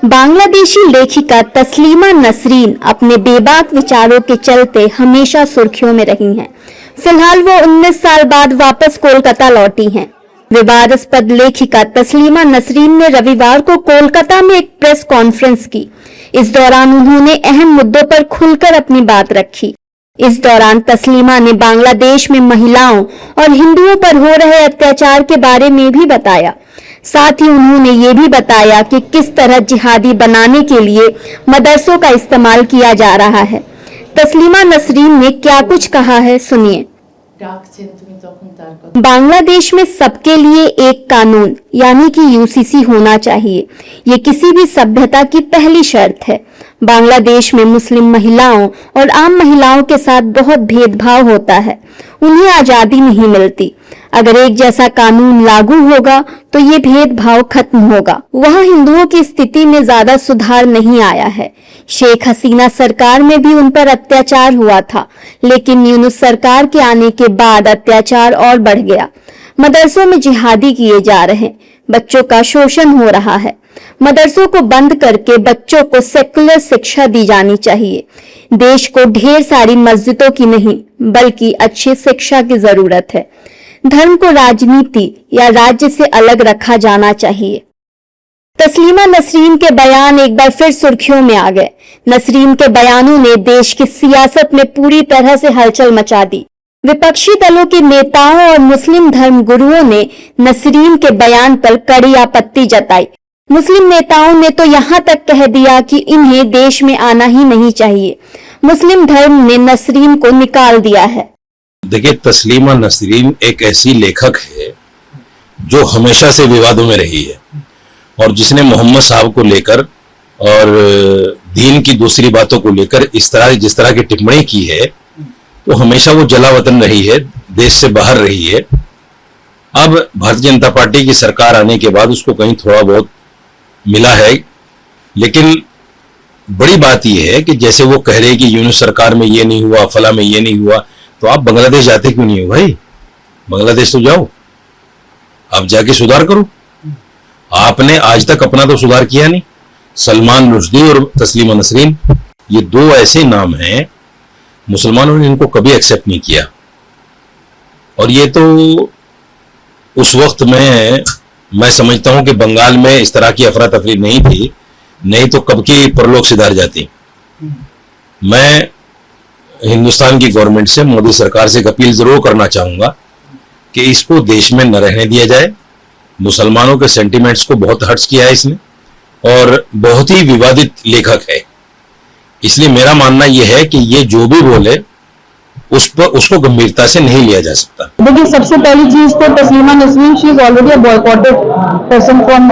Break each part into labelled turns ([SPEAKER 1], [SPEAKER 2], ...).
[SPEAKER 1] बांग्लादेशी लेखिका तस्लीमा नसरीन अपने बेबाक विचारों के चलते हमेशा सुर्खियों में रही हैं। फिलहाल वो 19 साल बाद वापस कोलकाता लौटी हैं। विवादास्पद लेखिका तस्लीमा नसरीन ने रविवार को कोलकाता में एक प्रेस कॉन्फ्रेंस की। इस दौरान उन्होंने अहम मुद्दों पर खुलकर अपनी बात रखी। इस दौरान तस्लीमा ने बांग्लादेश में महिलाओं और हिंदुओं पर हो रहे अत्याचार के बारे में भी बताया। साथ ही उन्होंने ये भी बताया कि किस तरह जिहादी बनाने के लिए मदरसों का इस्तेमाल किया जा रहा है। तस्लीमा नसरीन ने क्या कुछ कहा है, सुनिए। बांग्लादेश में सबके लिए एक कानून यानी कि यूसीसी होना चाहिए। ये किसी भी सभ्यता की पहली शर्त है। बांग्लादेश में मुस्लिम महिलाओं और आम महिलाओं के साथ बहुत भेदभाव होता है। उन्हें आजादी नहीं मिलती। अगर एक जैसा कानून लागू होगा तो ये भेदभाव खत्म होगा। वहाँ हिंदुओं की स्थिति में ज्यादा सुधार नहीं आया है। शेख हसीना सरकार में भी उन पर अत्याचार हुआ था, लेकिन यूनुस सरकार के आने के बाद अत्याचार और बढ़ गया। मदरसों में जिहादी किए जा रहे हैं, बच्चों का शोषण हो रहा है। मदरसों को बंद करके बच्चों को सेकुलर शिक्षा दी जानी चाहिए। देश को ढेर सारी मस्जिदों की नहीं बल्कि अच्छी शिक्षा की जरूरत है। धर्म को राजनीति या राज्य से अलग रखा जाना चाहिए। तस्लीमा नसरीन के बयान एक बार फिर सुर्खियों में आ गए। नसरीन के बयानों ने देश की सियासत में पूरी तरह से हलचल मचा दी। विपक्षी दलों के नेताओं और मुस्लिम धर्म गुरुओं ने नसरीन के बयान पर कड़ी आपत्ति जताई। मुस्लिम नेताओं ने तो यहाँ तक कह दिया कि इन्हें देश में आना ही नहीं चाहिए। मुस्लिम धर्म ने नसरीन को निकाल दिया है।
[SPEAKER 2] देखिए, तस्लीमा नसरीन एक ऐसी लेखक है जो हमेशा से विवादों में रही है और जिसने मोहम्मद साहब को लेकर और दीन की दूसरी बातों को लेकर जिस तरह की टिप्पणी की है, तो हमेशा वो जलावतन रही है, देश से बाहर रही है। अब भारतीय जनता पार्टी की सरकार आने के बाद उसको कहीं थोड़ा बहुत मिला है, लेकिन बड़ी बात यह है कि जैसे वो कह रहे कि यूनुस सरकार में ये नहीं हुआ, फला में ये नहीं हुआ, तो आप बांग्लादेश जाते क्यों नहीं हो भाई? बांग्लादेश तो जाओ, आप जाके सुधार करो। आपने आज तक अपना तो सुधार किया नहीं। सलमान रुश्दी और तस्लीमा नसरीन, ये दो ऐसे नाम हैं, मुसलमानों ने इनको कभी एक्सेप्ट नहीं किया। और ये तो उस वक्त में मैं समझता हूं कि बंगाल में इस तरह की अफरा तफरी नहीं थी, नहीं तो कब की परलोक सिधार जाती। मैं हिंदुस्तान की गवर्नमेंट से, मोदी सरकार से एक अपील जरूर करना चाहूंगा कि इसको देश में न रहने दिया जाए। मुसलमानों के सेंटिमेंट्स को बहुत हर्ट्स किया है इसने और बहुत ही विवादित लेखक है। इसलिए मेरा मानना यह है कि ये जो भी बोले उसको गंभीरता से नहीं लिया जा सकता।
[SPEAKER 3] देखिए, सबसे पहली चीज तो Taslima Nasreen, she is already a boycotted person from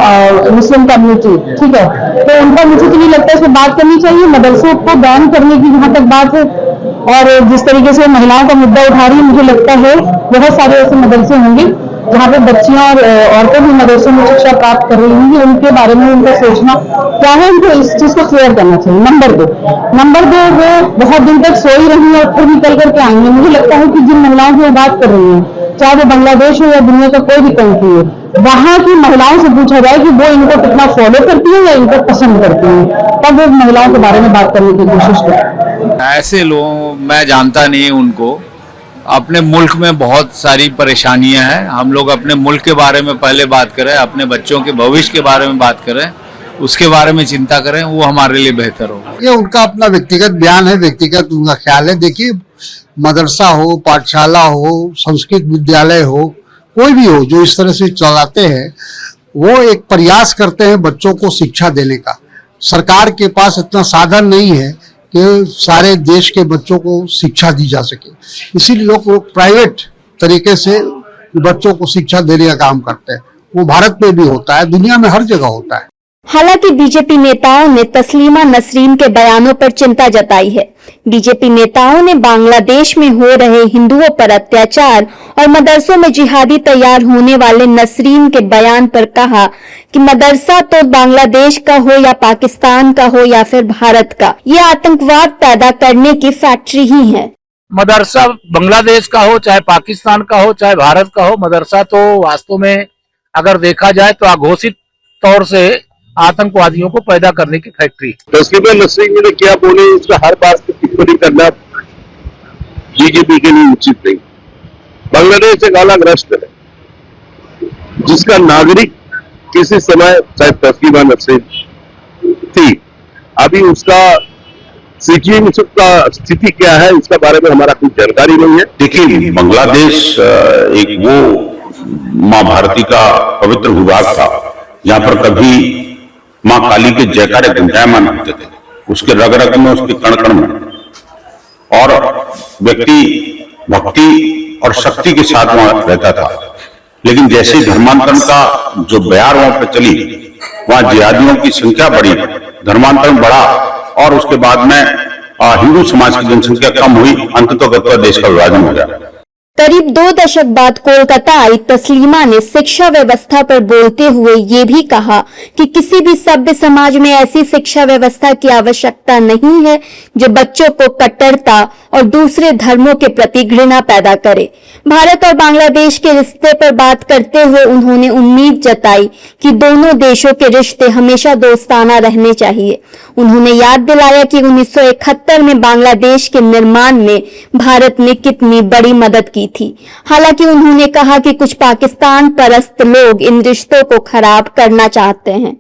[SPEAKER 3] Muslim community, ठीक है। तो उनका मुझे तो नहीं लगता इसमें बात करनी चाहिए। मदरसों को बैन करने की जहां तक बात है और जिस तरीके से महिलाओं का मुद्दा उठा रही है, मुझे लगता है बहुत सारे ऐसे मदरसे होंगे जहाँ पे बच्चियां और औरतें भी मदरसों में शिक्षा प्राप्त कर रही होंगी। उनके बारे में उनका सोचना क्या है, उनको इस चीज को क्लियर करना चाहिए। नंबर दो, वो बहुत दिन तक सोई रही है और फिर निकल करके आएंगे। मुझे लगता है कि जिन महिलाओं की वो बात कर रही है, चाहे वो बांग्लादेश हो या दुनिया का कोई भी कंट्री हो, वहां की महिलाओं से पूछा जाए कि वो इनको कितना फॉलो करती है या इनको पसंद करती है, तब वो महिलाओं के बारे में बात करने की कोशिश करती है।
[SPEAKER 4] ऐसे लोग मैं जानता नहीं उनको। अपने मुल्क में बहुत सारी परेशानियां हैं। हम लोग अपने मुल्क के बारे में पहले बात करें, अपने बच्चों के भविष्य के बारे में बात करें, उसके बारे में चिंता करें, वो हमारे लिए बेहतर होगा।
[SPEAKER 5] ये उनका अपना व्यक्तिगत बयान है, व्यक्तिगत उनका ख्याल है। देखिए, मदरसा हो, पाठशाला हो, संस्कृत विद्यालय हो, कोई भी हो जो इस तरह से चलाते हैं, वो एक प्रयास करते हैं बच्चों को शिक्षा देने का। सरकार के पास इतना साधन नहीं है कि सारे देश के बच्चों को शिक्षा दी जा सके, इसीलिए लोग प्राइवेट तरीके से बच्चों को शिक्षा देने का काम करते हैं। वो भारत में भी होता है, दुनिया में हर जगह होता है।
[SPEAKER 1] हालांकि बीजेपी नेताओं ने तस्लीमा नसरीन के बयानों पर चिंता जताई है। बीजेपी नेताओं ने बांग्लादेश में हो रहे हिंदुओं पर अत्याचार और मदरसों में जिहादी तैयार होने वाले नसरीन के बयान पर कहा कि मदरसा तो बांग्लादेश का हो या पाकिस्तान का हो या फिर भारत का, ये आतंकवाद पैदा करने की फैक्ट्री ही है।
[SPEAKER 6] मदरसा बांग्लादेश का हो, चाहे पाकिस्तान का हो, चाहे भारत का हो, मदरसा तो वास्तव में अगर देखा जाए तो अघोषित तौर से आतंकवादियों को पैदा करने की फैक्ट्री।
[SPEAKER 7] तस्लीमा नसरीन ने क्या बोले उसका हर बात पर टिप्पणी करना बीजेपी के लिए उचित नहीं। बांग्लादेश एक अलग राष्ट्र है जिसका नागरिक किसी समय चाहे तस्लीमा नसरीन थी, अभी उसका सिचुएशन का स्थिति क्या है इसका बारे में हमारा कोई जानकारी नहीं है।
[SPEAKER 8] देखिए, बांग्लादेश एक वो माँ भारती का पवित्र भूभाग था जहां पर कभी माँ काली के जयकारे गुंजायमान होते थे, उसके रग रग में, उसके कण कण में, और व्यक्ति भक्ति और शक्ति के साथ वहां रहता था। लेकिन जैसे धर्मांतरण का जो बयार वहां पर चली, वहां जिहादियों की संख्या बढ़ी, धर्मांतरण बढ़ा और उसके बाद में हिंदू समाज की जनसंख्या कम हुई, अंततः देश का विभाजन हो गया।
[SPEAKER 1] करीब 2 दशक बाद कोलकाता आई तस्लीमा ने शिक्षा व्यवस्था पर बोलते हुए ये भी कहा कि किसी भी सभ्य समाज में ऐसी शिक्षा व्यवस्था की आवश्यकता नहीं है जो बच्चों को कट्टरता और दूसरे धर्मों के प्रति घृणा पैदा करे। भारत और बांग्लादेश के रिश्ते पर बात करते हुए उन्होंने उम्मीद जताई कि दोनों देशों के रिश्ते हमेशा दोस्ताना रहने चाहिए। उन्होंने याद दिलाया कि 1971 में बांग्लादेश के निर्माण में भारत ने कितनी बड़ी मदद की थी। हालांकि उन्होंने कहा कि कुछ पाकिस्तान परस्त लोग इन रिश्तों को खराब करना चाहते हैं।